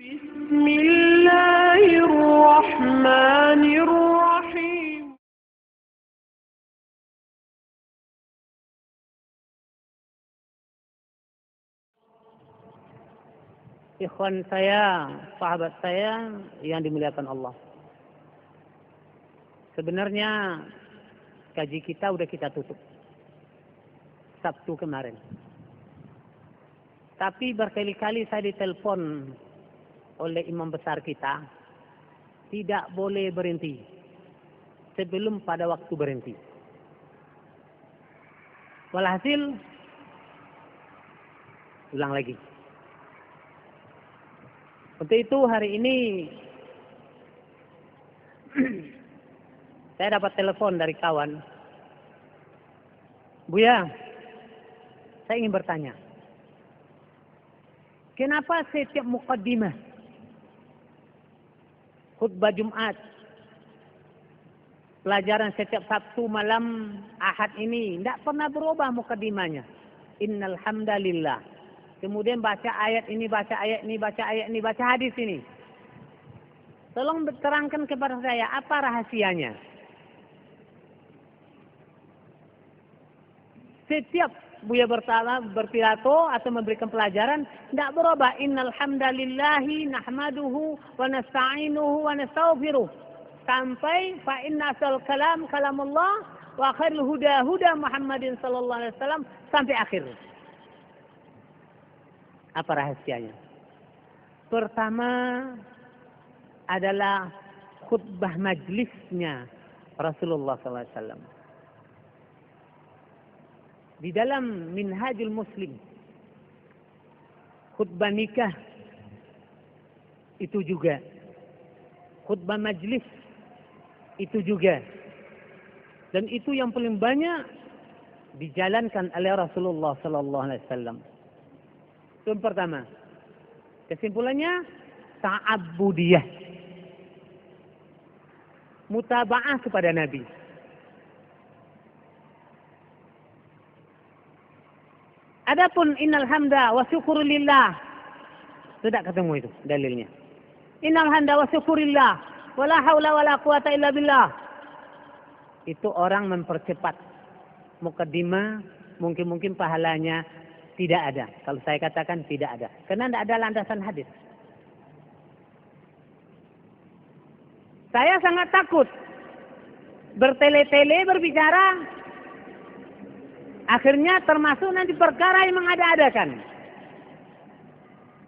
Bismillahirrahmanirrahim. Ikhwan saya, sahabat saya yang dimuliakan Allah. Sebenarnya kaji kita udah kita tutup Sabtu kemarin. Tapi berkali-kali saya ditelepon oleh imam besar kita, tidak boleh berhenti sebelum pada waktu berhenti. Walhasil, ulang lagi. Untuk itu hari ini saya dapat telepon dari kawan. Buya, saya ingin bertanya. Kenapa setiap muqaddimah khutbah Jumat, pelajaran setiap Sabtu malam Ahad ini tidak pernah berubah muqaddimahnya? Innal hamdalillah. Kemudian baca ayat ini, baca ayat ini, baca ayat ini, baca hadis ini. Tolong terangkan kepada saya apa rahasianya. Setiap Buya berpidato atau memberikan pelajaran tidak berubah. Innal hamdalillahi nahmaduhu wa nasta'inuhu wa nastaghfiruh. Sampai fa inna asal kalam kalamullah wa khairul huda huda Muhammadin sallallahu alaihi wasallam sampai akhir. Apa rahasianya? Pertama adalah khutbah majlisnya Rasulullah sallallahu alaihi wasallam. Di dalam Minhajul Muslim, khutbah nikah itu juga, khutbah majlis itu juga, dan itu yang paling banyak dijalankan oleh Rasulullah sallallahu alaihi wasallam. Itu yang pertama. Kesimpulannya ta'abbudiyah, mutaba'ah kepada Nabi. Adapun innal hamda wa syukurillah, tidak ketemu itu dalilnya. Innal hamda wa syukurillah wala haula wala quwata illa billah. Itu orang mempercepat mukaddimah, mungkin pahalanya tidak ada. Kalau saya katakan tidak ada, karena tidak ada landasan hadis. Saya sangat takut bertele-tele berbicara, akhirnya termasuk nanti perkara yang mengada-adakan.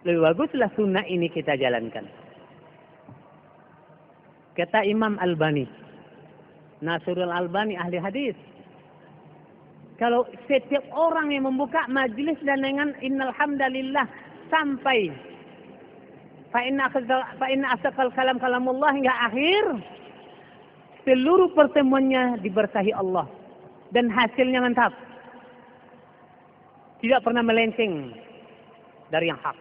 Lebih baguslah sunnah ini kita jalankan. Kata Imam Albani, Nasrul Albani ahli hadis, kalau setiap orang yang membuka majlis dan dengan innal hamdalillah sampai fa inna asaqal kalam kalamullah hingga akhir, seluruh pertemuannya diberkahi Allah dan hasilnya mantap. Tidak pernah melenceng dari yang hak.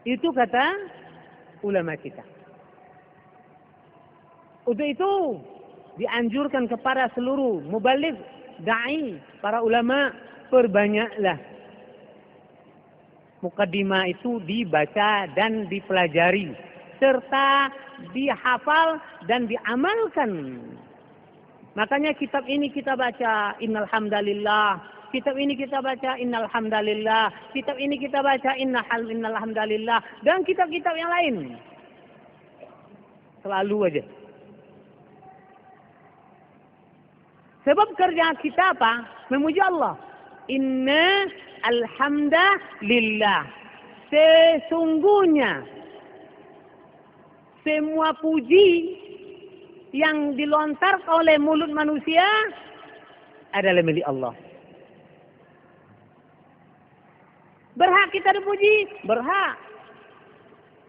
Itu kata ulama kita. Untuk itu dianjurkan kepada seluruh mubaligh, da'i, para ulama, perbanyaklah mukaddimah itu dibaca dan dipelajari serta dihafal dan diamalkan. Makanya kitab ini kita baca innal hamdalillah, kitab ini kita baca innal hamdalillah, kitab ini kita baca innal hamdalillah, dan kitab-kitab yang lain. Selalu aja. Sebab kerja kita apa? Memuji Allah. Inna alhamdulillah. Sesungguhnya semua puji yang dilontarkan oleh mulut manusia adalah milik Allah. Berhak kita dipuji? Berhak.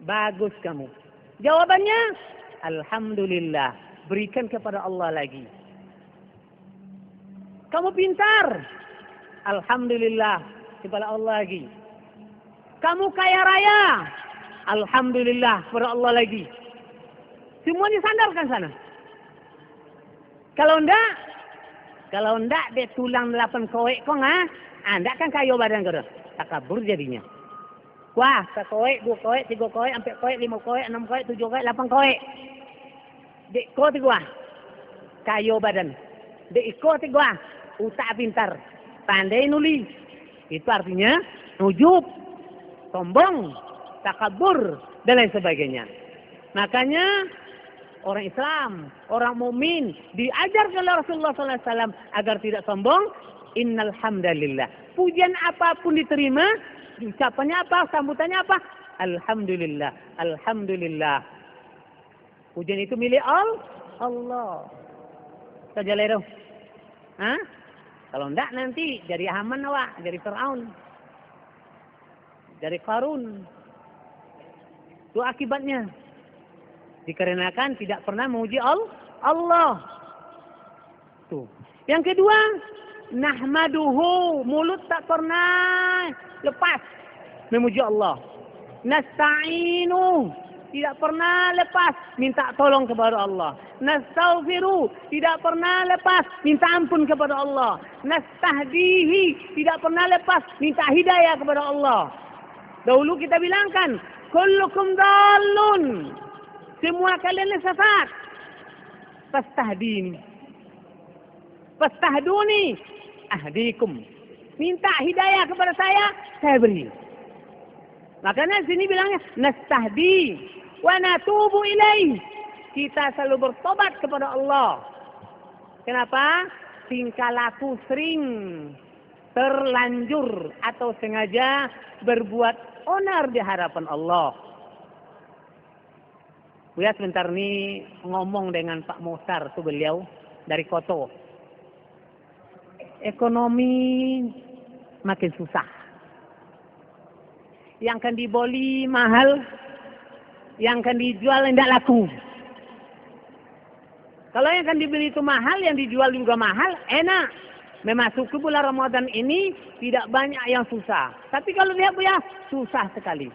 Bagus kamu. Jawabannya, alhamdulillah. Berikan kepada Allah lagi. Kamu pintar, alhamdulillah, kepada Allah lagi. Kamu kaya raya, alhamdulillah, kepada Allah lagi. Semua disandarkan sana. Kalau enggak dia tulang 8 koek kong, enggak kan kayo badan kau. Takabur jadinya. Wah, 1 koek, 2 koek, 3 koek, 4 koek, 5 koek, 6 koek, 7 koek, 8 koek. Dek ko ti gua. Kayo badan. Dek ko ti gua. Utak pintar. Pandai nulis. Itu artinya ujub, sombong, takabur, dan lain sebagainya. Makanya orang Islam, orang mukmin diajar oleh Rasulullah SAW agar tidak sombong. Innal hamdalillah. Pujian apapun diterima, ucapannya apa, sambutannya apa? Alhamdulillah, alhamdulillah. Pujian itu milik Allah. Saja lero. Hah? Kalau enggak nanti jadi Haman awak, jadi Firaun. Dari Qarun. Itu akibatnya. Dikarenakan tidak pernah memuji Allah. Tuh. Yang kedua, nahmaduhu, mulut tak pernah lepas memuji Allah. Nasta'inu, tidak pernah lepas minta tolong kepada Allah. Nastaghfiru, tidak pernah lepas minta ampun kepada Allah. Nastahdihi, tidak pernah lepas minta hidayah kepada Allah. Dahulu kita bilangkan, kullukum dallun, semua kalian sesat. Fastahdini, fastahduni, ahdikum. Minta hidayah kepada saya beri. Makanya sini bilangnya nastahdi wa natubu ilaih. Kita selalu bertobat kepada Allah. Kenapa? Tingkah laku sering terlanjur atau sengaja berbuat onar di hadapan Allah. Buya sebentar ini ngomong dengan Pak Musar, itu beliau dari Koto. Ekonomi makin susah. Yang kan dibeli mahal, yang kan dijual tidak laku. Kalau yang kan dibeli itu mahal, yang dijual juga mahal, enak. Memasuki bulan Ramadan ini tidak banyak yang susah. Tapi kalau lihat ya, susah sekali.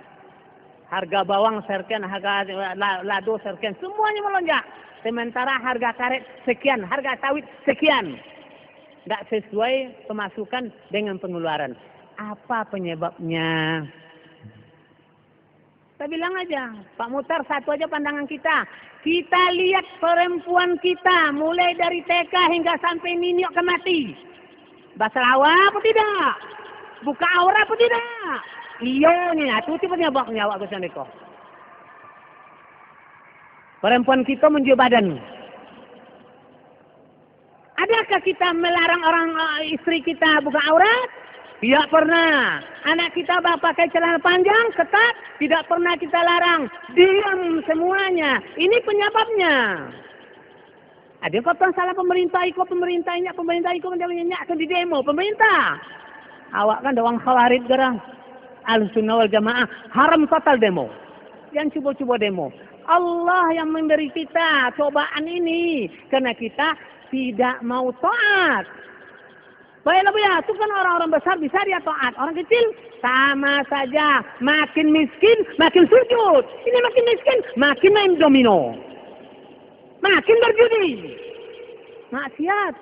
Harga bawang serken, harga lado serken, semuanya melonjak. Sementara harga karet sekian, harga sawit sekian. Tidak sesuai pemasukan dengan pengeluaran. Apa penyebabnya? Kita bilang aja, Pak Mutar, satu aja pandangan kita. Kita lihat perempuan kita, mulai dari TK hingga sampai niniok ke mati. Basrawa apa tidak? Buka aura apa tidak? Iya nih, itu tipenya bak nyawa ke sana kok. Perempuan kita menjual badan. Adakah kita melarang orang istri kita buka aurat? Tidak pernah. Anak kita pakai celana panjang, ketat, tidak pernah kita larang. Diam semuanya. Ini penyebabnya. Ada kata salah pemerintah, ikut pemerintahnya, akan di demo pemerintah. Awak kan doang khawarid gerang. Ahlussunnah wal Jamaah haram total demo. Yang coba-coba demo. Allah yang memberi kita cobaan ini karena kita tidak mau taat. Baiklah ya, itu kan orang-orang besar bisa dia taat. Orang kecil sama saja. Makin miskin, makin sujud. Ini makin miskin, makin main domino. Makin berjudi. Maksiat.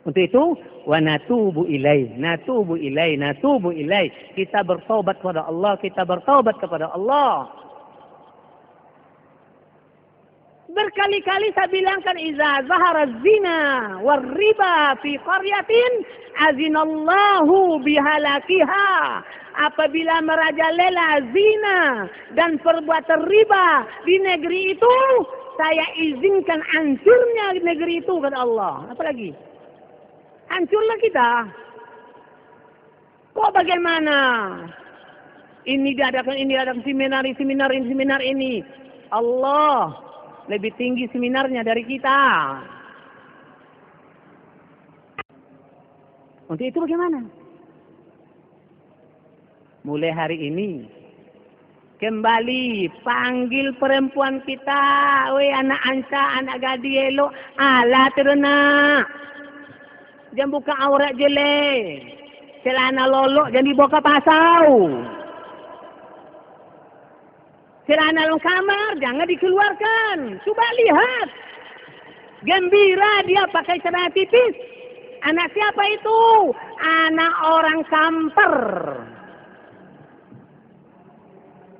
Untuk itu, wa natubu ilaih, natubu ilaih, natubu ilaih. Kita bertobat kepada Allah, kita bertobat kepada Allah. Berkali-kali saya bilangkan, iza zahara zina war riba fi qaryatin azinallahu bihalakiha. Apabila merajalela zina dan perbuatan riba di negeri itu, saya izinkan hancurnya negeri itu, kata Allah. Apalagi? Hancurlah kita. Kok bagaimana? Ini diadakan seminar ini. Allah lebih tinggi seminarnya dari kita. Untuk itu bagaimana? Mulai hari ini, kembali panggil perempuan kita. Weh anak ansa, anak gadielo, ala terena. Jangan buka aurat jelek. Celana lolok, jangan dibuka pasau. Celana dalam kamar, jangan dikeluarkan. Coba lihat. Gembira dia pakai celana tipis. Anak siapa itu? Anak orang kamper.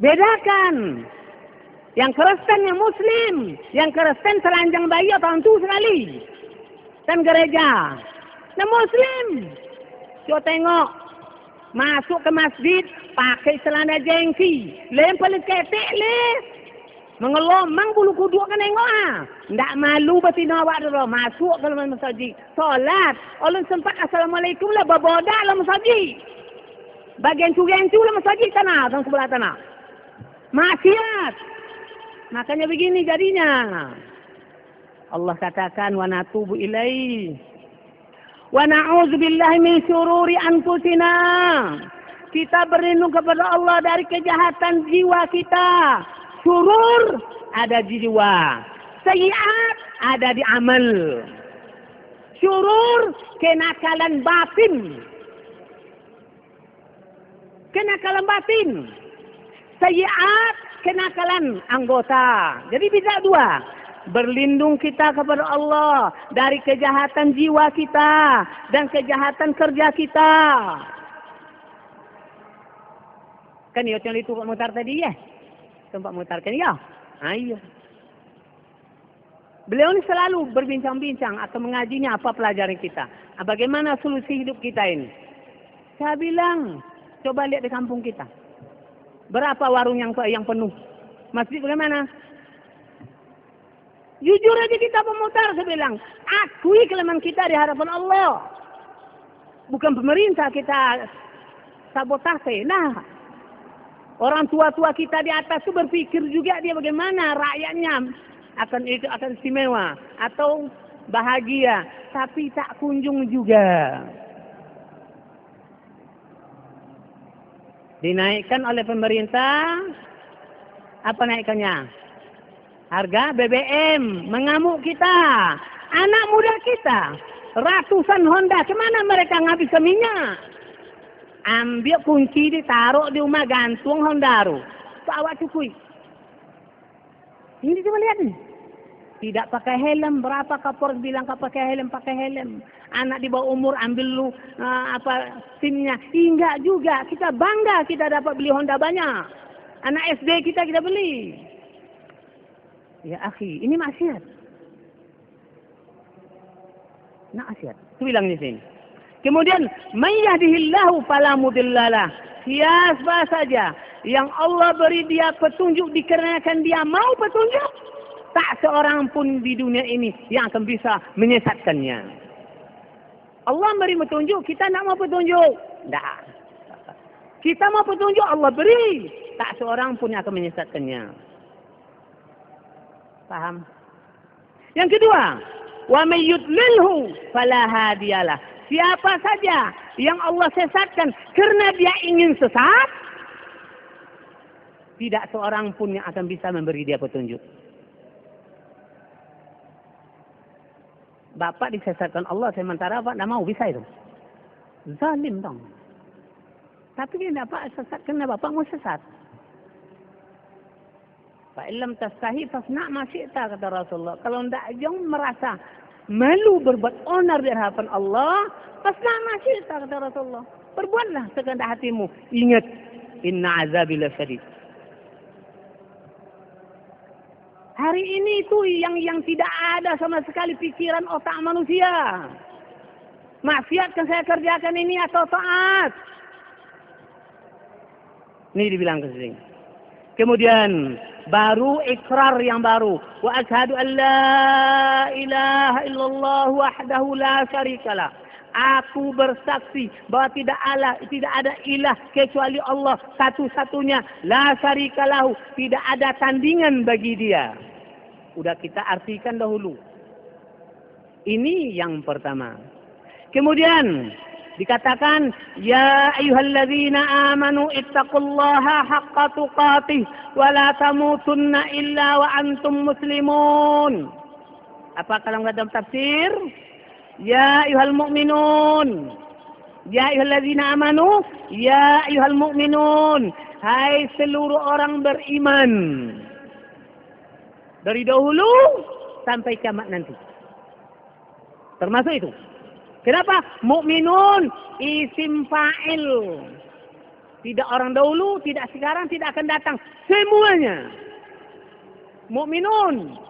Bedakan. Yang Kristen, yang Muslim. Yang Kristen telanjang bayi atau hantu sekali. Dan gereja. Yang Muslim. Coba tengok. Masuk ke masjid. Pakai celana jengki. Lempar ketek leh. Mengelomang bulu kuduk kan tengok ah. Tak malu betina awak dulu. Masuk ke dalam masjid. Solat. Allah sempat assalamualaikum lah. Berbodak dalam masjid. Bagian curian tu lah masjid tanah. Dalam sebelah tanah. Maksiat. Makanya begini jadinya. Allah katakan wa natubu ilaihi. Wa na'udzubillahi min syururi anfusina. Kita berlindung kepada Allah dari kejahatan jiwa kita. Syurur ada di jiwa. Sayyiat ada di amal. Syurur kenakalan batin. Kenakalan batin. Sayyiat kenakalan anggota. Jadi bisa dua. Berlindung kita kepada Allah dari kejahatan jiwa kita dan kejahatan kerja kita. Kan ya itu Pak Mutar tadi ya? Tempat Mutar kan ya? Ayo. Beliau ini selalu berbincang-bincang atau mengajinya apa pelajaran kita. Bagaimana solusi hidup kita ini. Saya bilang, coba lihat di kampung kita. Berapa warung yang penuh? Masjid bagaimana? Jujur aja kita pemutar, saya bilang. Akui kelemahan kita di hadapan Allah. Bukan pemerintah kita sabotase. Nah, orang tua-tua kita di atas itu berpikir juga dia bagaimana rakyatnya akan istimewa atau bahagia. Tapi tak kunjung juga. Dinaikkan oleh pemerintah, apa naikkannya? Harga BBM, mengamuk kita. Anak muda kita, ratusan Honda, kemana mereka ngabis minyak? Ambil kunci ditaruh di rumah gantung Honda. Bawa cukui. Ini coba lihat nih. Tidak pakai helm, berapa Kapolres bilang pakai helm, pakai helm. Anak di bawah umur ambil lu SIM-nya. Enggak juga, kita bangga kita dapat beli Honda banyak. Anak SD kita beli. Ya akhi, ini maksiat. Maksiat. Itu bilang di sini. Kemudian, may yahdihillahu fala mudhillalah. Siapa saja yang Allah beri dia petunjuk dikarenakan dia mau petunjuk, tak seorang pun di dunia ini yang akan bisa menyesatkannya. Allah beri petunjuk, kita nak mau petunjuk. Tak. Kita mau petunjuk, Allah beri. Tak seorang pun yang akan menyesatkannya. Paham? Yang kedua, wa may yudlilhu fala hadiyalah. Siapa saja yang Allah sesatkan karena dia ingin sesat, tidak seorang pun yang akan bisa memberi dia petunjuk. Bapak disesatkan Allah sementara Bapak tidak mau, bisa itu. Zalim dong. Tapi dia Bapak sesat karena Bapak mau sesat. Fa'ilam tastahi fasna' ma syi'ta, kata Rasulullah. Kalau tidak jong merasa malu berbuat onar di hadapan Allah, fasna' ma syi'ta, kata Rasulullah. Berbuatlah sekehendak hatimu. Ingat, inna azabi lasyadid. Hari ini itu yang tidak ada sama sekali pikiran otak manusia. Maksiat kan saya kerjakan ini atau taat. Ini dibilang ke sini. Kemudian baru ikrar yang baru. Wa asyhadu an la ilaha illallah wahdahu la syarikalah. Aku bersaksi bahwa tidak ada ilah kecuali Allah satu-satunya, la syarikalahu, tidak ada tandingan bagi dia. Udah kita artikan dahulu. Ini yang pertama. Kemudian dikatakan, ya ayyuhalladzina amanu ittaqullaha haqqa tuqatih wa la tamutunna illa wa antum muslimun. Apa kalau dalam tafsir? Ya ayyuhal mu'minun. Ya ayyuhalladzina amanu, ya ayyuhal mu'minun. Hai seluruh orang beriman. Dari dahulu sampai kiamat nanti. Termasuk itu. Kenapa? Mukminun isim fa'il. Tidak orang dahulu, tidak sekarang, tidak akan datang. Semuanya. Mukminun.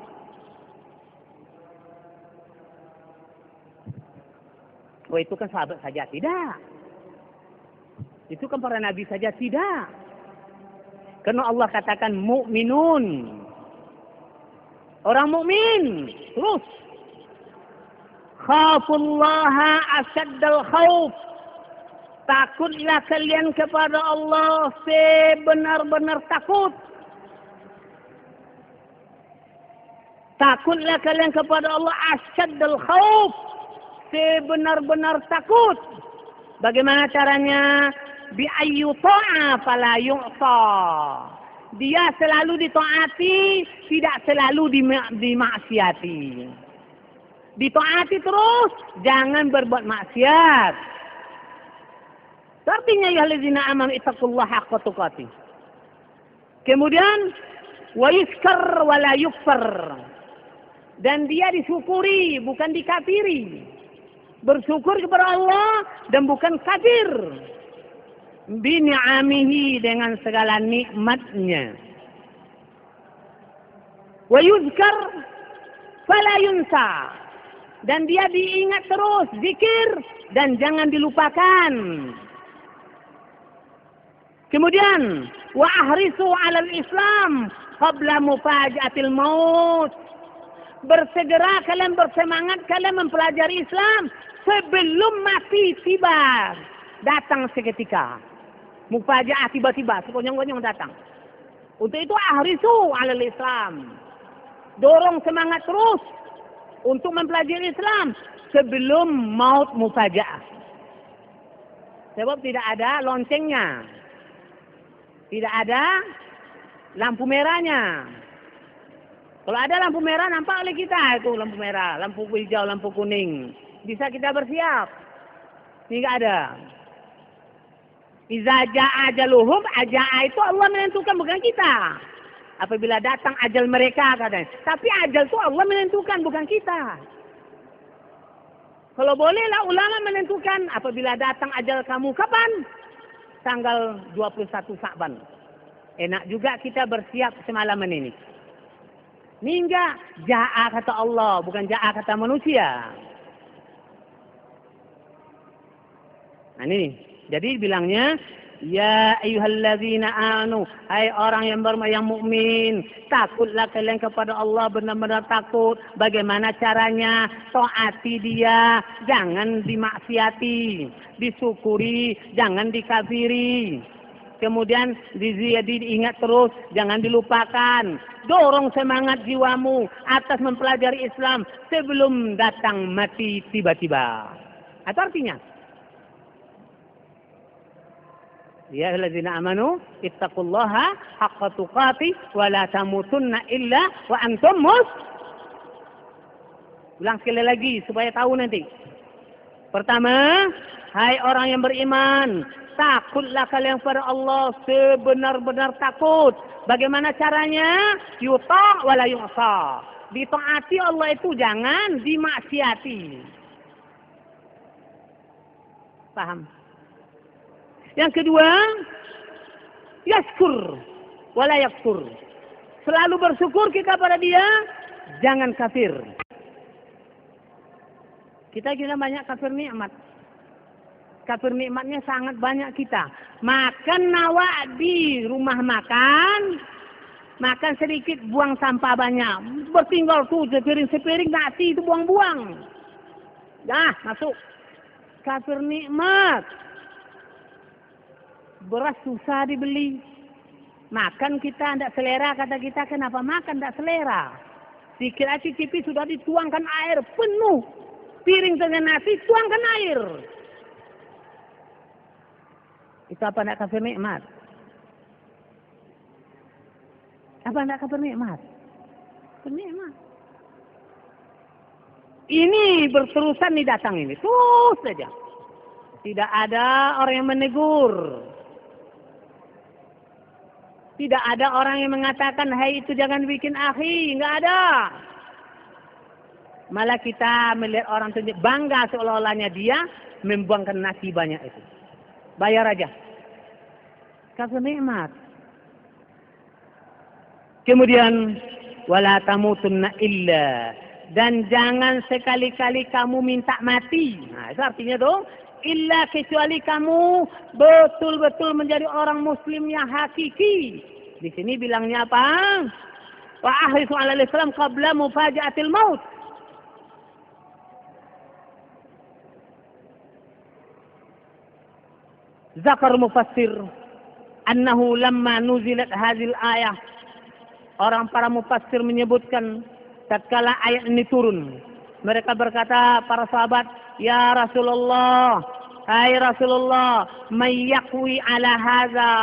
Oh itu kan sahabat saja. Tidak. Itu kan para nabi saja. Tidak. Karena Allah katakan mukminun. Orang mukmin. Terus. Khafullaha asyaddal khawf. Takutlah kalian kepada Allah sebenar-benar takut. Takutlah kalian kepada Allah asyaddal khawf. Sebenar-benar takut. Bagaimana caranya? Bi'ayyu ta'a fala yu'sa. Dia selalu ditaati, tidak selalu dimaksiati. Ditaati terus, jangan berbuat maksiat. Artinya ya allazina amanu ittaqullaha haqqa tuqatih. Kemudian wa yuskar wa la yukfar. Dan dia disyukuri, bukan dikafiri. Bersyukur kepada Allah dan bukan kafir. Bi ni'amihi, dengan segala nikmatnya. Wa yuzkar fala yunsa. Dan dia diingat terus, zikir dan jangan dilupakan. Kemudian wa ahrisu 'alal Islam qabla mufaja'atil maut. Bersegera kalian, bersemangat kalian mempelajari Islam sebelum mati tiba. Datang seketika. Mufaja'ah tiba-tiba, sekonyong-konyong datang. Untuk itu ahrisu 'alal Islam. Dorong semangat terus untuk mempelajari Islam sebelum maut mufaja'ah. Sebab tidak ada loncengnya. Tidak ada lampu merahnya. Kalau ada lampu merah, nampak oleh kita itu lampu merah, lampu hijau, lampu kuning. Bisa kita bersiap. Ini nggak ada. Iza ja'a ajaluhum, aja'a itu Allah menentukan, bukan kita. Apabila datang ajal mereka katanya. Tapi ajal itu Allah menentukan, bukan kita. Kalau bolehlah ulama menentukan apabila datang ajal kamu kapan? Tanggal 21 Sa'ban. Enak juga kita bersiap semalaman ini. Ini enggak ja'a kata Allah, bukan ja'a kata manusia. Nah ini, jadi bilangnya, ya ayyuhallazina amanu, hai orang yang mukmin, takutlah kalian kepada Allah, benar-benar takut. Bagaimana caranya? Taati dia, jangan dimaksiati, disyukuri, jangan dikafiri. Kemudian diingat terus, jangan dilupakan. Dorong semangat jiwamu atas mempelajari Islam sebelum datang mati tiba-tiba. Itu artinya, ya allazina amanu ittaqullaha haqqa tuqatih wa la tamutunna illa wa antum Ulang sekali lagi supaya tahu nanti. Pertama, hai orang yang beriman, takutlah kalian kepada Allah sebenar-benar takut. Bagaimana caranya? Yuta' wa la yu'sa. Ditaati Allah itu, jangan dimaksiati. Paham? Yang kedua, yaskur wa la yakfur. Selalu bersyukur kita pada dia, jangan kafir. Kita banyak kafir nikmat. Kafir nikmatnya sangat banyak kita. Makan nawak di rumah makan, makan sedikit, buang sampah banyak. Bertinggal tuh sepiring nasi itu buang-buang. Dah, masuk. Kafir nikmat. Beras susah dibeli. Makan kita tidak selera, kata kita, kenapa makan tidak selera? Sikit aja cicipi sudah dituangkan air penuh. Piring dengan nasi, tuangkan air. Itu apa nak kafir nikmat? Apa nak kafir nikmat? Kafir nikmat. Ini berterusan nih datang ini. Terus saja. Tidak ada orang yang menegur. Tidak ada orang yang mengatakan, hai itu jangan bikin akhi. Enggak ada. Malah kita melihat orang tunjuk bangga seolah-olahnya dia membuangkan nasi banyak itu. Bayar aja. Kafir nikmat. Kemudian wala tamutunna illa, dan jangan sekali-kali kamu minta mati. Nah, itu artinya tuh illa, kecuali kamu betul-betul menjadi orang muslim yang hakiki. Di sini bilangnya apa? Wa ahrisu 'alal Islam qabla mufaja'atil maut. Zakar mufassir annahu lamma nuzilat hadhil ayah. Orang para mufassir menyebutkan tatkala ayat ini turun, mereka berkata, para sahabat, ya Rasulullah, hai Rasulullah, may yaqwi ala hadza,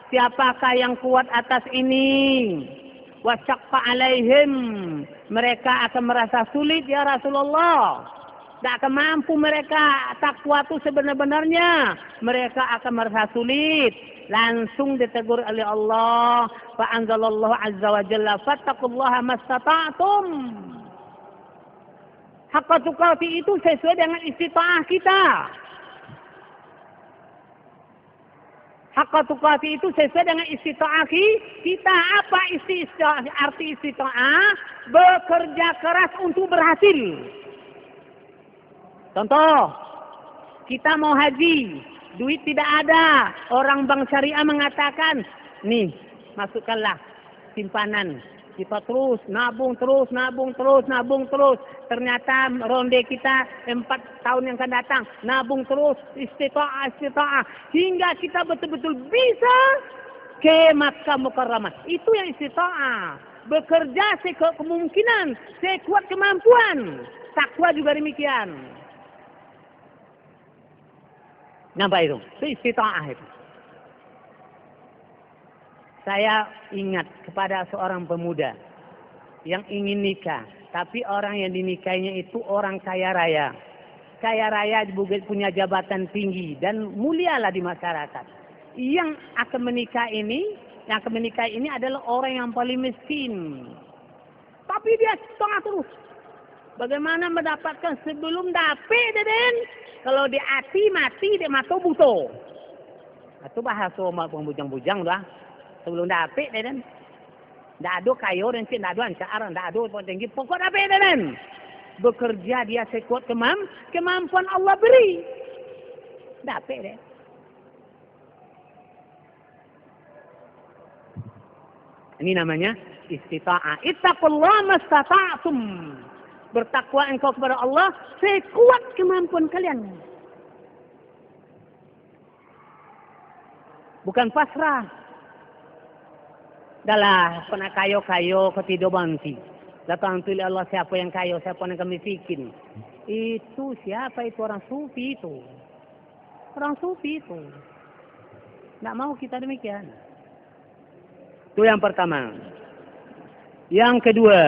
siapakah yang kuat atas ini? Wa syaqqa alaihim, mereka akan merasa sulit ya Rasulullah. Tak akan mampu mereka takwa itu sebenar-benarnya. Mereka akan merasa sulit. Langsung ditegur oleh Allah. Fa anzalallahu azza wa jalla fattaqullaha mastata'tum. Haqqa tuqati itu sesuai dengan istita'ah kita. Haqqa tuqati itu sesuai dengan istita'ah kita. Apa arti istita'ah? Bekerja keras untuk berhasil. Contoh, kita mau haji, duit tidak ada. Orang bank syariah mengatakan, nih, masukkanlah simpanan. Kita terus, nabung terus. Ternyata ronde kita 4 tahun yang akan datang. Nabung terus, istita'ah. Hingga kita betul-betul bisa ke Makkah Mukarramah. Itu yang istita'ah. Bekerja sekemungkinan, sekuat kemampuan. Takwa juga demikian. Nampak itu? Itu istita'ah itu. Saya ingat kepada seorang pemuda yang ingin nikah. Tapi orang yang dinikahinya itu orang kaya raya. Kaya raya punya jabatan tinggi dan mulialah di masyarakat. Yang akan menikah ini adalah orang yang paling miskin. Tapi dia setengah terus. Bagaimana mendapatkan sebelum dapet, Den? Kalau di hati mati, dia mati buto. Itu bahasa mak bujang-bujang dah. Sebelum dapet, Den. Tidak ada kayu dan tidak ada ancar, tidak ada tinggi. Pokok dapet, Den. Bekerja dia sekuat kemampuan Allah beri. Dapet, Den. Ini namanya istita'ah. Ittaqullah mastata'tum. Bertakwa engkau kepada Allah sekuat kemampuan kalian. Bukan pasrah. Dalah pernah kayo ketido banti. Datang tulis Allah siapa yang kayo, siapa yang miskin. Itu siapa itu orang sufi itu. Orang sufi itu. Tidak mau kita demikian. Itu yang pertama. Yang kedua.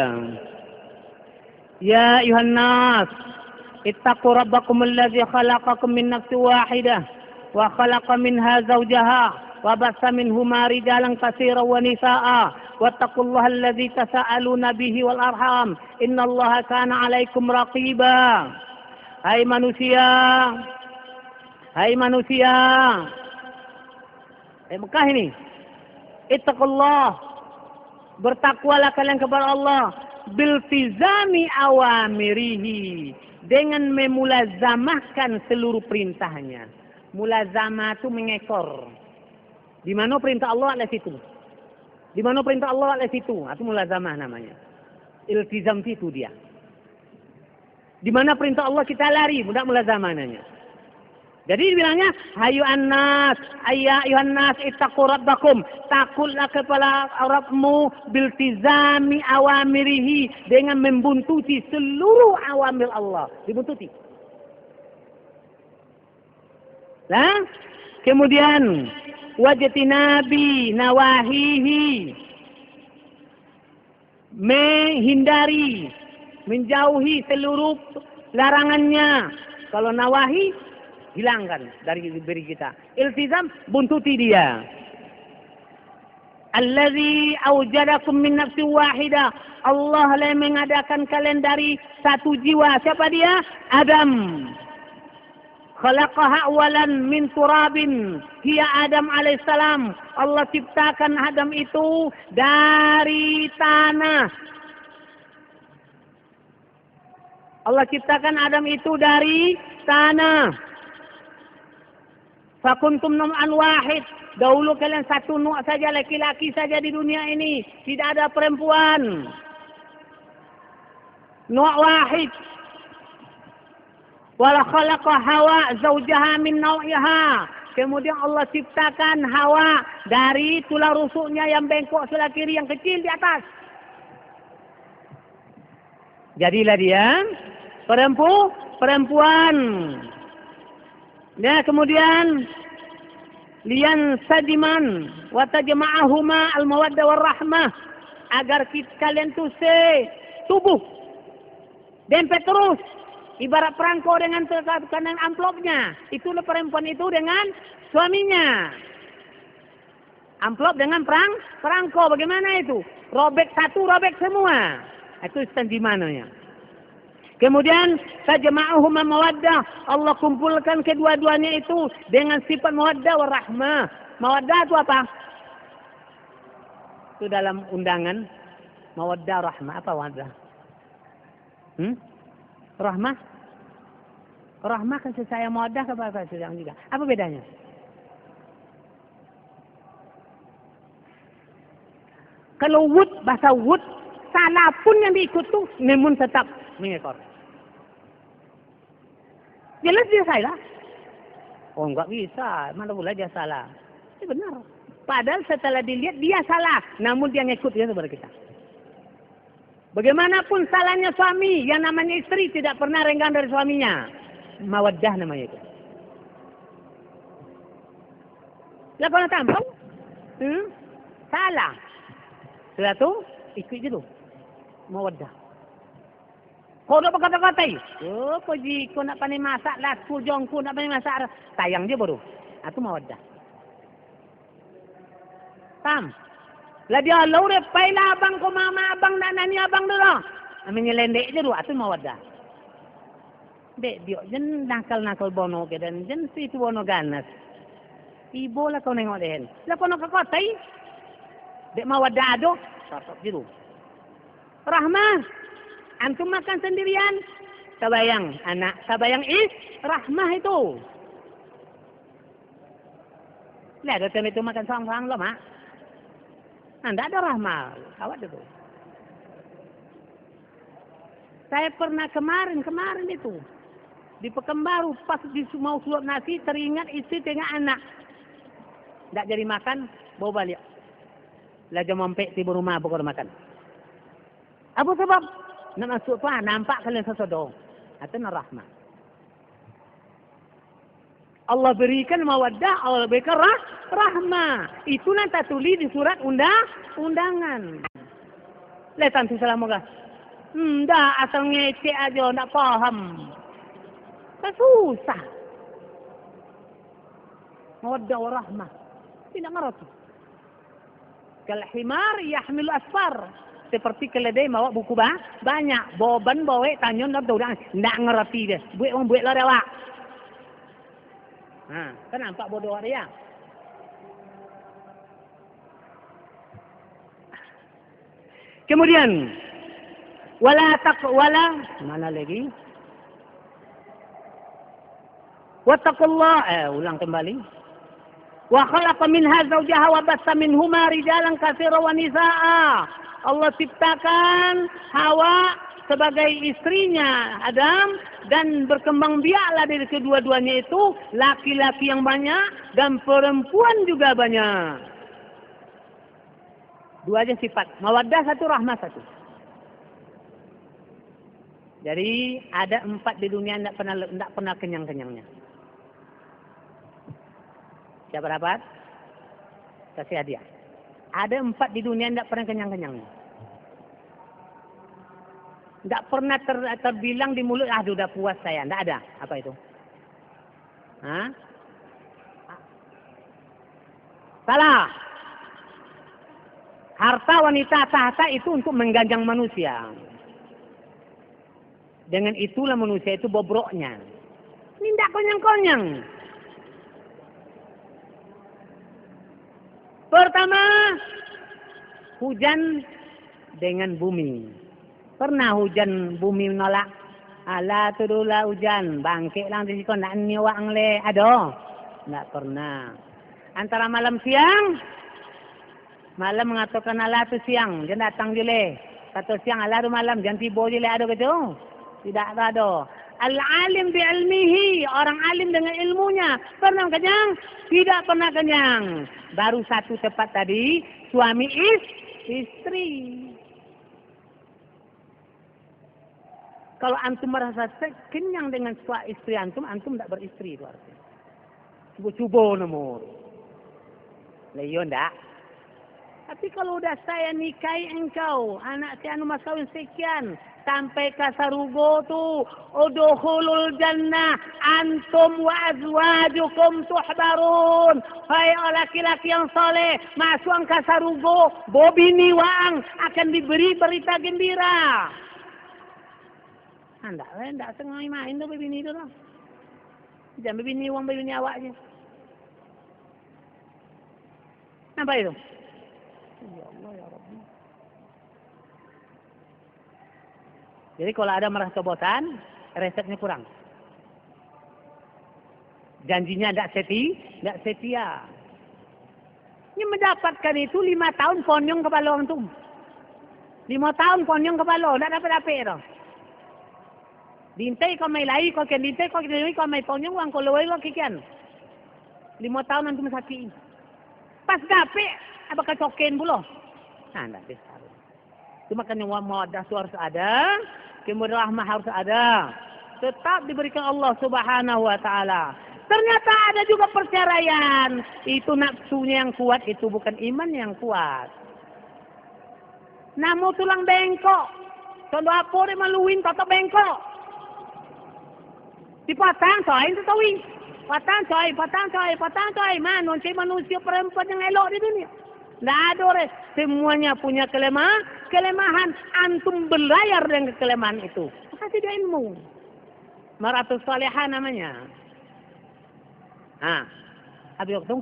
Ya ayuhan nas, ittaqu rabbakum alladhi khalaqakum min nafsin wahidah wa khalaqa minha zawjaha wa bassa minhuma rijalan katsiran wa nisaa'a wattaqullaha alladhi tasaaluna bihi wal arham innallaha kana 'alaikum raqiba. Hai manusia. Mekah ini. Ittaqullah. Bertakwalah kalian kepada Allah. Biltizami awamirihi, dengan memulazamahkan seluruh perintahnya. Mulazamah itu mengekor. Di mana perintah Allah ada situ. Di mana perintah Allah ada situ. Itu mulazamah namanya. Iltizam itu dia. Di mana perintah Allah kita lari, mudah mulazamah namanya. Jadi dibilangnya, ayuhan nas ittaqu rabbakum, takutlah kepada Rabbmu biltizami awamirihi, dengan membuntuti seluruh awamir Allah, dibuntuti. Nah, kemudian wajtinabi nawahihi, menghindari, menjauhi seluruh larangannya. Kalau nawahi, hilangkan dari diri kita. Iltizam, buntuti dia. Allazi aujadakum min nafsin wahidah. Allah lah mengadakan kalian dari satu jiwa. Siapa dia? Adam. Khalaqaha awalan min turabin. Hiya Adam alaihissalam. Allah ciptakan Adam itu dari tanah. Allah ciptakan Adam itu dari tanah. Fakuntum num'an wahid. Dahulu kalian satu nu' saja, laki-laki saja di dunia ini. Tidak ada perempuan. Nu' wahid. Wala khalaqa Hawa zaujaha min naw'iha. Kemudian Allah ciptakan Hawa dari tulang rusuknya yang bengkok sebelah kiri yang kecil di atas. Jadilah dia perempuan. Ya, kemudian lian sadiman wa tajma'ahuma al-mawaddah war-rahmah, agar kalian tuh tubuh dempet terus. Ibarat perangko dengan amplopnya. Itulah perempuan itu dengan suaminya. Amplop dengan perangko. Bagaimana itu? Robek satu, robek semua. Itu istimewa. Kemudian tajma'uhuma mawaddah. Allah kumpulkan kedua-duanya itu dengan sifat mawaddah wa rahmah. Mawaddah itu apa? Itu dalam undangan. Mawaddah rahmah. Apa mawaddah? Rahmah? Rahmah kasih sayang, mawaddah kasih sayang juga. Apa bedanya? Kalau wud, bahasa wud, salah pun yang diikut tuh, namun tetap mengekor. Jelas dia salah. Oh, enggak bisa. Mana pula dia salah. Ini benar. Padahal setelah dilihat, dia salah. Namun dia ngikut dia kepada kita. Bagaimanapun salahnya suami, yang namanya istri tidak pernah renggang dari suaminya. Mawaddah namanya itu. Lah kalau tambah, salah. Setelah itu, ikut dulu. Mawaddah. Kau nak berkata-katai. Oh, kau nak pandai masak lah. Kau nak pandai masak. Sayang dia baru. Itu mawaddah. Tam. Lah dia laure pailah abang ko mama abang dan nani abang dulu. Amenya lendek je dulu atu mawaddah. Dek dia jen nakal bono ke dan jen si tu bono ganas. Ibu lah kau nengok deh. Lah kau nak kotai. Dek mawaddah ado. Tatap je dulu. Rahmah. Antum makan sendirian. Sabayang anak, sabayang rahmah itu. Lah ada itu makan seorang-seorang loh, Mak. Tidak ada rahmah. Awak itu. Saya pernah kemarin itu. Di Pekanbaru. Pas mau suap nasi. Teringat istri dengan anak. Tidak jadi makan. Bawa balik. Lajah mampek tiba rumah. Bukan makan. Apa sebab? Nak masuk apa? Nampak kalian sesodong. Itu nak rahmah. Allah berikan mawaddah, Allah berikan rahmah. Itu nanti tulis di surat undangan. Lihat tantu salah moga. Dah asal ngecek aja, tak paham. Tak susah. Mawaddah wa rahmah. Tidak ngerti. Kal himar yahmilu asfar. Seperti keledai bawa buku banyak. Boban bawa tanyon dah udang. Tak ngerti dia. Buat lah awak. Kan nampak bodoh dia. Kemudian wala mana lagi? Wattaqullah, ulang kembali. Wa khalaqa minha zawjaha wa bassa minhuma rijalan katsiran wa nisaa. Allah ciptakan Hawa sebagai istrinya Adam dan berkembang biaklah dari kedua-duanya itu laki-laki yang banyak dan perempuan juga banyak. Dua aja sifat, mawaddah satu, rahmah satu. Jadi ada 4 di dunia tidak pernah kenyang-kenyangnya. Siapa dapat? Kasih hadiah. Ada 4 di dunia tidak pernah kenyang-kenyangnya. Tidak pernah terbilang di mulut, sudah puas saya. Tidak ada. Apa itu? Salah. Harta wanita tahta itu untuk mengganjang manusia. Dengan itulah manusia itu bobroknya. Ini tidak konyang-konyang. Pertama, hujan dengan bumi. Pernah hujan bumi menolak? Ala tudulah hujan, bangkit lang di situ, nak niwang le, ada? Tidak pernah. Antara malam siang, malam mengatakan ala tu siang, dia datang je le. Kata siang ala tu malam, jangan tiba je le, ada ke tu? Tidak ada. Al-alim bi'ilmihi, orang alim dengan ilmunya. Pernah kenyang? Tidak pernah kenyang. Baru satu tempat tadi, suami istri. Kalau antum merasa kenyang dengan suami istri antum tidak beristri itu artinya. Cuba-cuba nomor. Leyo ndak? Tapi kalau udah saya nikahi engkau, anak saya anu mas kawin sekian, sampai ke sarugo tu, udkhulul jannah antum wa azwajukum tuhbarun. Hai laki-laki yang soleh, masuk ke sarugo, bobini waang akan diberi berita gembira. Ndak sengaja main tu bini tu lah. Jangan bini wang bini awak je. Apa itu? Ya Allah ya Rabbi. Jadi kalau ada merasa bosan, resepnya kurang. Janjinya tidak setia. Ini mendapatkan itu 5 tahun ponyong kepala antum. 5 tahun ponyong kepala, tidak dapat-dapat itu. Dintai kau mai lai, kau kian dintai, kau kian kau mai ponyong wang kau lewai kau kian. 5 tahun antum sakit. Pas dapat, apa kecokin pula? Tidak besar. Cuma kan yang mawadah itu harus ada, kemudian rahmah harus ada. Tetap diberikan Allah Subhanahu Wa Taala. Ternyata ada juga perceraian. Itu nafsunya yang kuat, itu bukan iman yang kuat. Namu tulang bengkok. Contoh apa dia maluin toto bengkok. Dipatang coy, itu tahu. Patang coy. Manusia perempuan yang elok di dunia. Tidak ada orang. Semuanya punya kelemahan. Antum berlayar dengan kelemahan itu. Kasih dia ilmu. Maratus salihah namanya. Habis waktu.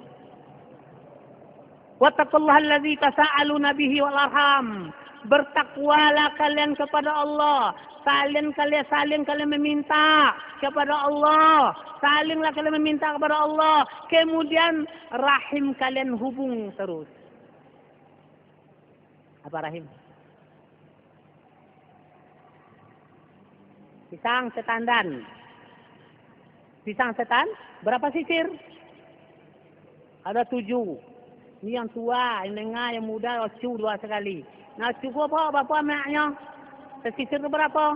Wattaqullaha allazi tasaaluna bihi wal arham. Bertakwalah kalian kepada Allah. Saling kalian meminta kepada Allah. Salinglah kalian meminta kepada Allah. Kemudian rahim kalian hubung terus. Apa rahim? Pisang setandan. Pisang setan, berapa sisir? Ada 7. Ini yang tua, yang tengah, yang muda, cu 2 sekali. Nah, cukup apa anaknya? Sisir itu berapa?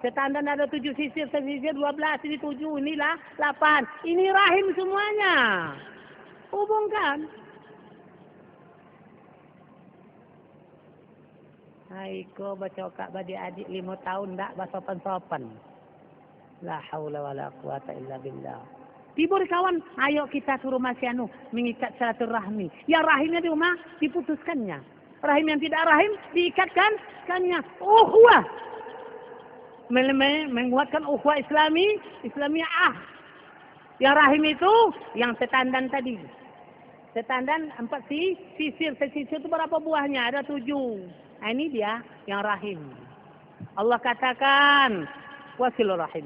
Setandan ada 7 sisir, sisir 12, ini 7, inilah 8. Ini rahim semuanya. Hubungkan. Aiko baca kak badi adik 5 tahun tak bersopan-sopan. La haula wala quwata illa billah. Tibur kawan, ayo kita suruh masih mengikat silaturahmi. Yang rahimnya di rumah diputuskannya. Rahim yang tidak rahim diikatkannya. Ukhuwah. Menguatkan ukhuwah Islamiyah. Yang rahim itu yang setandan tadi. Setandan 4 sisir. Sisir itu berapa buahnya? Ada 7. Nah, ini dia yang rahim. Allah katakan wasilur rahim.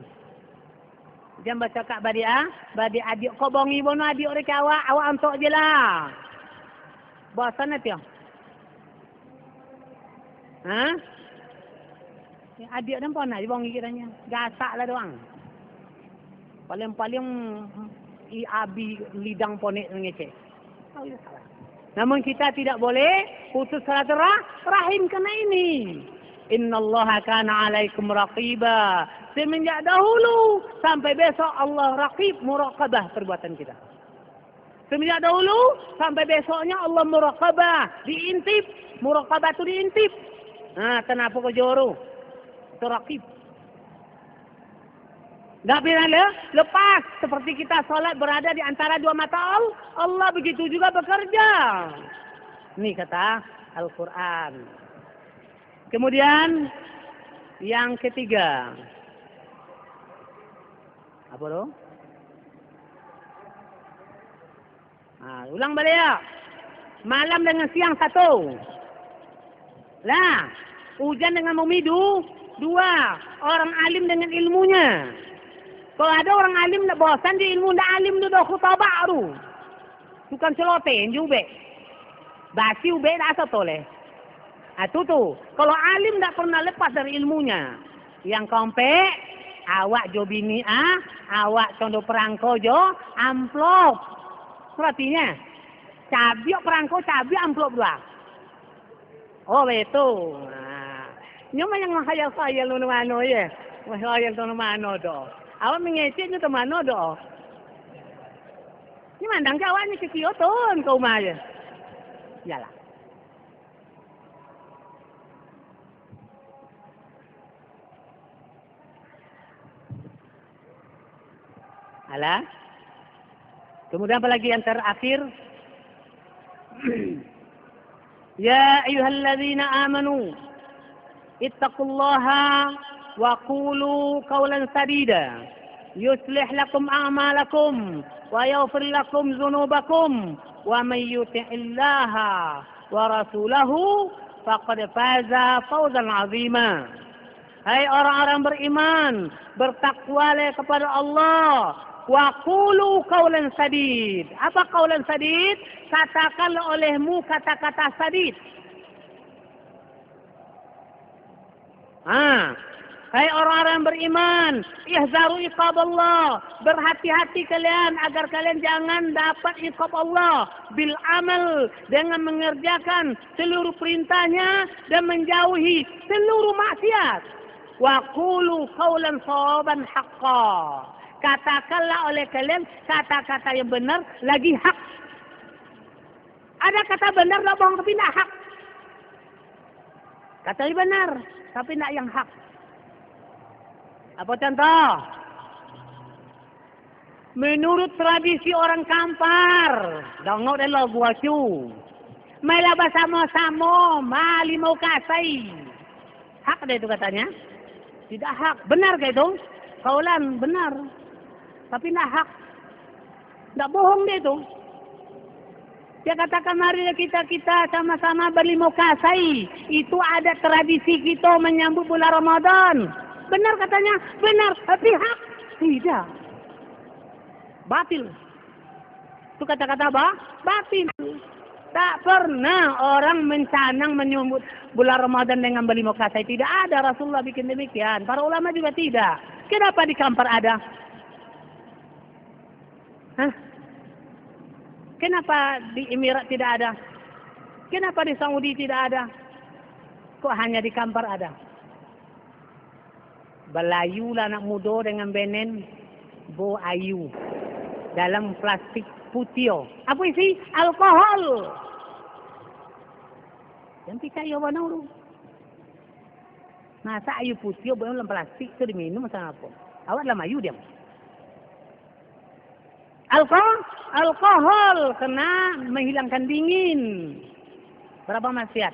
Jangan baca kak badi adik kau bongi bono adik mereka awak antok je lah. Bosan nanti ya. Adik dan pun nak bongi kiranya. Gasak lah doang. Paling abi lidang ponek ngecek. Oh, ya salah. Namun kita tidak boleh putus silaturahim kena ini. Innallaha kana 'alaikum raqiba. Semenjak dahulu sampai besok Allah raqib muraqabah perbuatan kita. Semenjak dahulu sampai besoknya Allah muraqabah, diintip, muraqabah itu diintip. Kenapa kau joro? Itu raqib. Tak bila lepas seperti kita solat berada di antara 2 mata Allah begitu juga bekerja. Ini kata Al-Quran. Kemudian yang ketiga. Apa tu? Ulang balik ya. Malam dengan siang satu. Lah, hujan dengan memidu dua. Orang alim dengan ilmunya. Kalau ada orang alim nak bosan dia ilmu nak alim tu dah khutabah tu. Bukan celote juga. Basi ube dah asal toleh. Itu tu. Kalau alim tak pernah lepas dari ilmunya. Yang kompek, awak jo bini awak condo perangko jo amplop. Artinya, cabiok perangko, cabiok amplop dua. Oh betul. Nyuma yang menghayal-khayal nu mano ya. Menghayal tu mano do. Awak mengecek tu mano do. Ini mandang awak ni kecil tu kau mah ya. Yalah. Alah. Kemudian apa lagi yang terakhir? Ya ayyuhalladzina amanu ittaqullaha wa qulu qawlan sadida yuslih lakum a'malakum wa yaghfir lakum dzunubakum wa may yuti'illaha wa rasulahu faqad faza fawzan 'azima. Hai orang-orang beriman, bertakwalah kepada Allah. Wa qulu qawlan sadid. Apa qawlan sadid? Katakanlah olehmu kata-kata sadid. Hai orang-orang beriman, ihzaru iqab Allah. Berhati-hati kalian agar kalian jangan dapat iqab Allah bil amal, dengan mengerjakan seluruh perintahnya dan menjauhi seluruh maksiat. Wa qulu qawlan sawaban haqqan. Katakanlah oleh kalian kata-kata yang benar lagi hak. Ada kata benar tak bohong tapi tak hak. Kata yang benar tapi tak yang hak. Apa contoh? Menurut tradisi orang Kampar, dongok dan lo gua cu. Mailah bersama-sama, mali mau kasai. Hak dia itu katanya? Tidak hak. Benar ke itu? Kaulan benar. Tapi tidak hak. Tidak bohong dia itu. Dia katakan mari kita sama-sama berlimo kasai. Itu ada tradisi kita menyambut bulan Ramadan. Benar katanya? Benar. Tapi hak? Tidak. Batil. Itu kata-kata apa? Batil. Tak pernah orang mencanang menyambut bulan Ramadan dengan berlimo kasai. Tidak ada. Rasulullah bikin demikian. Para ulama juga tidak. Kenapa di Kampar ada? Kenapa di Emirat tidak ada? Kenapa di Saudi tidak ada? Kok hanya di Kampar ada? Belayulah anak muda dengan benen bo ayu dalam plastik putih. Apa isi? Alkohol. Yang pika ya mana lu? Masa ayu putih dalam plastik itu diminum sama apa? Awak dalam ayu dia. Alkohol kena menghilangkan dingin. Berapa maksiat?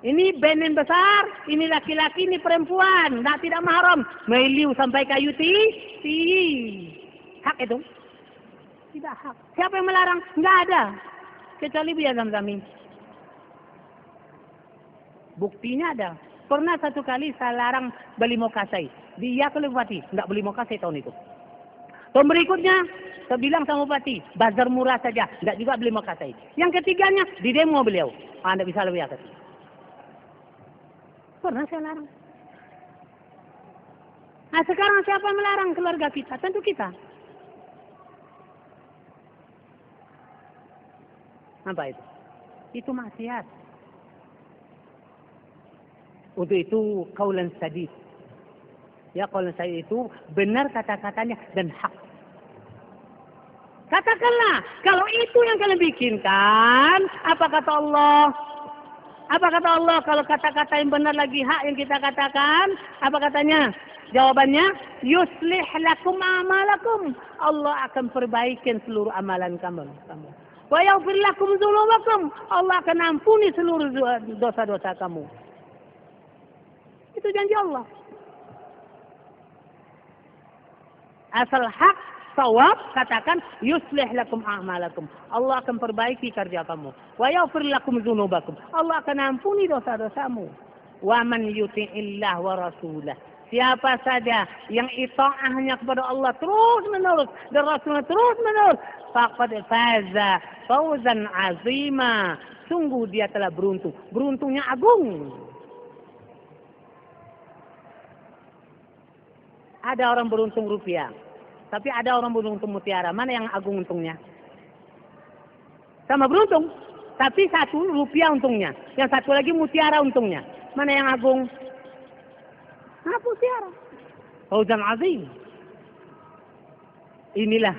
Ini benen besar, ini laki-laki, ini perempuan. Tidak mahram. Meliu sampai kayu ti. Hak itu? Tidak hak. Siapa yang melarang? Enggak ada. Kecuali biar Zam-Zami. Buktinya ada. Pernah satu kali saya larang beli mokasai. Dia ke Bupati. Enggak beli mokasai tahun itu. Tahun berikutnya, saya bilang sama Bupati, bazar murah saja, tidak juga beli mokasai. Yang ketiganya, di demo beliau. Anda bisa lebih atas. Pernah saya larang. Nah sekarang siapa yang melarang? Keluarga kita, tentu kita. Apa itu? Itu maksiat. Untuk itu, qaulan sadid. Ya, qaulan sadid itu benar kata-katanya dan hak. Katakanlah, kalau itu yang kalian bikinkan, apa kata Allah? Apa kata Allah kalau kata-kata yang benar lagi hak yang kita katakan? Apa katanya? Jawabannya, yuslih lakum amalakum. Allah akan perbaikin seluruh amalan kamu. Wa yaghfir lakum dzunubakum. Allah akan ampuni seluruh dosa-dosa kamu. Itu janji Allah. Asal hak, sawab, katakan yuslih lakum a'malakum. Allah akan perbaiki kerja kamu. Wa yaghfir lakum dzunubakum. Allah akan ampuni dosa-dosamu. Wa man yuti'illah wa rasulah. Siapa saja yang ita'ahnya kepada Allah terus menerus dan Rasulnya terus menerus, faqad faza fawzan azima. Sungguh dia telah beruntung. Beruntungnya agung. Ada orang beruntung rupiah, tapi ada orang beruntung mutiara. Mana yang agung untungnya? Sama beruntung, tapi satu rupiah untungnya, yang satu lagi mutiara untungnya. Mana yang agung? Nah, mutiara. Fauzan azim. Inilah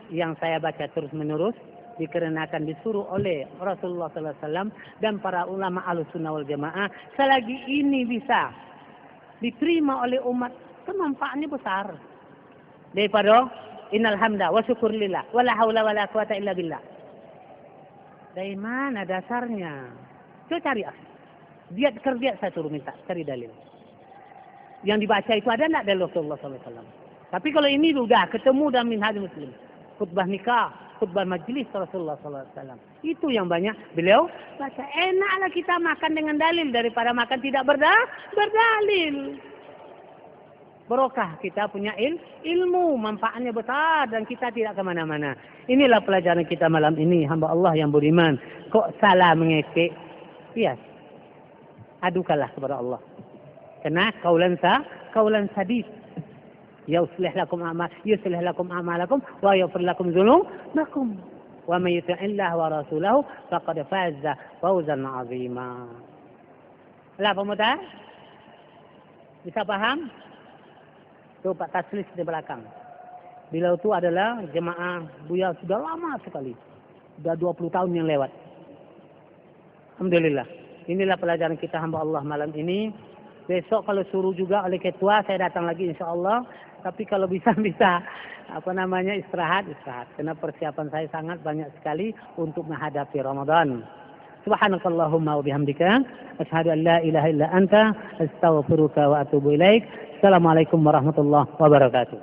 yang saya baca terus menerus, dikarenakan disuruh oleh Rasulullah SAW dan para ulama Ahlussunnah wal Jamaah. Selagi ini bisa diterima oleh umat, kemanfaatnya besar daripada innal hamda wa syukurillah wala haula wala quwata illa billah. Dari mana dasarnya? Coba cari. Dia kerja, saya suruh minta cari dalil. Yang dibaca itu ada enggak dari Rasulullah SAW? Tapi kalau ini sudah ketemu dalam minhaj muslim, khutbah nikah, khutbah majlis Rasulullah SAW, itu yang banyak beliau baca. Enaklah kita makan dengan dalil daripada makan tidak berdalil. Barokah kita punya ilmu, manfaatnya besar dan kita tidak kemana-mana. Inilah pelajaran kita malam ini, hamba Allah yang beriman. Kok salah mengekek? Iya, adukanlah kepada Allah. Karena kaulan sadid. Yuslih lakum a'malakum wa yaghfir lakum dzunubakum. Wa may yuti'illah wa rasulahu faqad faza fawzan 'azima. Lah pemuda? Bisa paham? Itu Pak Taslis di belakang. Beliau itu adalah jemaah Buya sudah lama sekali. Sudah 20 tahun yang lewat. Alhamdulillah. Inilah pelajaran kita hamba Allah malam ini. Besok kalau suruh juga oleh ketua saya datang lagi insyaAllah. Tapi kalau bisa istirahat. Karena persiapan saya sangat banyak sekali untuk menghadapi Ramadan. Subhanakallahumma wa bihamdika asyhadu an la ilaha illa anta astaghfiruka wa atubu ilaik. Assalamualaikum warahmatullahi wabarakatuh.